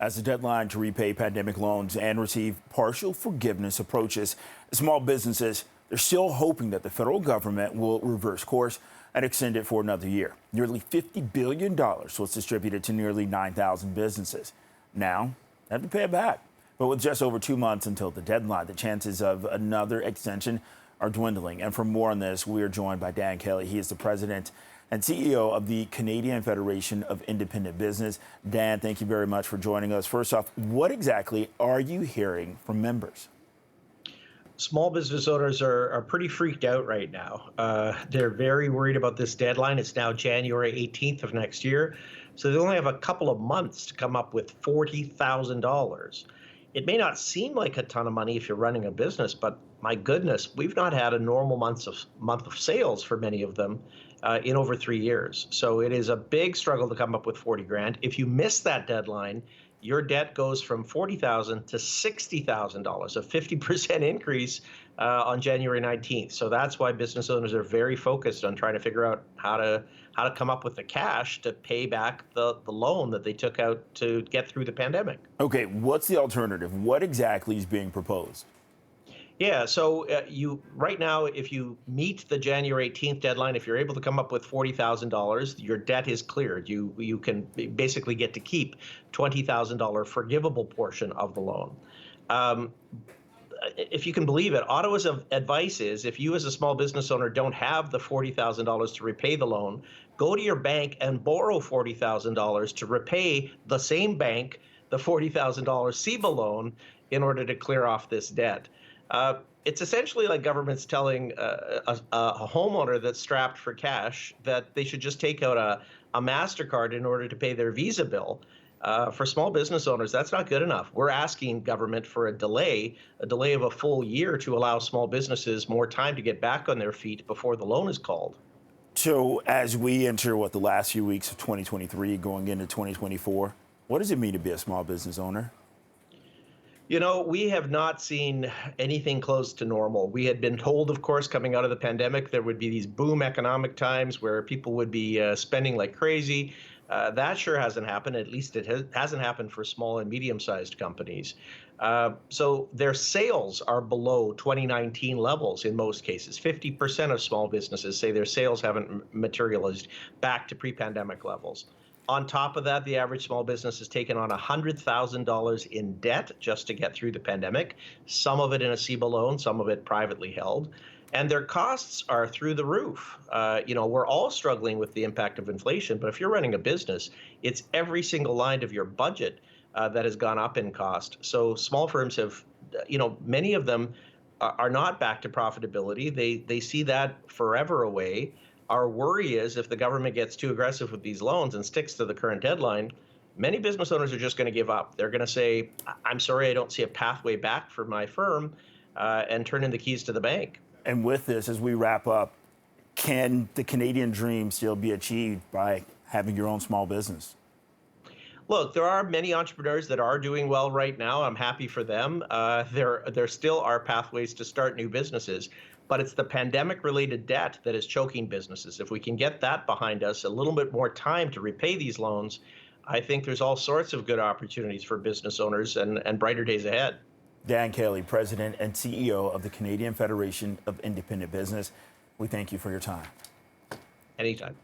As the deadline to repay pandemic loans and receive partial forgiveness approaches, small businesses, they're still hoping that the federal government will reverse course and extend it for another year. Nearly $50 billion was distributed to nearly 9,000 businesses. Now, they have to pay it back. But with just over 2 months until the deadline, the chances of another extension are dwindling. And for more on this, we are joined by Dan Kelly. He is the president and CEO of the Canadian Federation of Independent Business. Dan, thank you very much for joining us. First off, what exactly are you hearing from members? Small business owners are pretty freaked out right now. They're very worried about this deadline. It's now January 18th of next year. So they only have a couple of months to come up with $40,000. It may not seem like a ton of money if you're running a business, but my goodness, we've not had a normal month of sales for many of them in over 3 years. So it is a big struggle to come up with 40 grand. If you miss that deadline, your debt goes from $40,000 to $60,000, a 50% increase on January 19th. So that's why business owners are very focused on trying to figure out how to come up with the cash to pay back the loan that they took out to get through the pandemic. Okay, what's the alternative? What exactly is being proposed? Yeah, so right now, if you meet the January 18th deadline, if you're able to come up with $40,000, your debt is cleared. You can basically get to keep $20,000 forgivable portion of the loan. If you can believe it, Ottawa's advice is if you as a small business owner don't have the $40,000 to repay the loan, go to your bank and borrow $40,000 to repay the same bank the $40,000 CEBA loan in order to clear off this debt. It's essentially like government's telling a homeowner that's strapped for cash that they should just take out a MasterCard in order to pay their Visa bill. For small business owners, that's not good enough. We're asking government for a delay of a full year to allow small businesses more time to get back on their feet before the loan is called. So as we enter the last few weeks of 2023 going into 2024, what does it mean to be a small business owner? You know, we have not seen anything close to normal. We had been told, of course, coming out of the pandemic, there would be these boom economic times where people would be spending like crazy. That sure hasn't happened. At least it hasn't happened for small and medium-sized companies. So their sales are below 2019 levels in most cases. 50% of small businesses say their sales haven't materialized back to pre-pandemic levels. On top of that, the average small business has taken on $100,000 in debt just to get through the pandemic, some of it in a CEBA loan, some of it privately held. And their costs are through the roof. We're all struggling with the impact of inflation, but if you're running a business, it's every single line of your budget that has gone up in cost. So small firms have, many of them are not back to profitability. They see that forever away. Our worry is if the government gets too aggressive with these loans and sticks to the current deadline, many business owners are just going to give up. They're going to say, I'm sorry, I don't see a pathway back for my firm, and turn in the keys to the bank. And with this, as we wrap up, can the Canadian dream still be achieved by having your own small business? Look, there are many entrepreneurs that are doing well right now. I'm happy for them. There still are pathways to start new businesses, but it's the pandemic-related debt that is choking businesses. If we can get that behind us, a little bit more time to repay these loans, I think there's all sorts of good opportunities for business owners and brighter days ahead. Dan Kelly, President and CEO of the Canadian Federation of Independent Business. We thank you for your time. Anytime.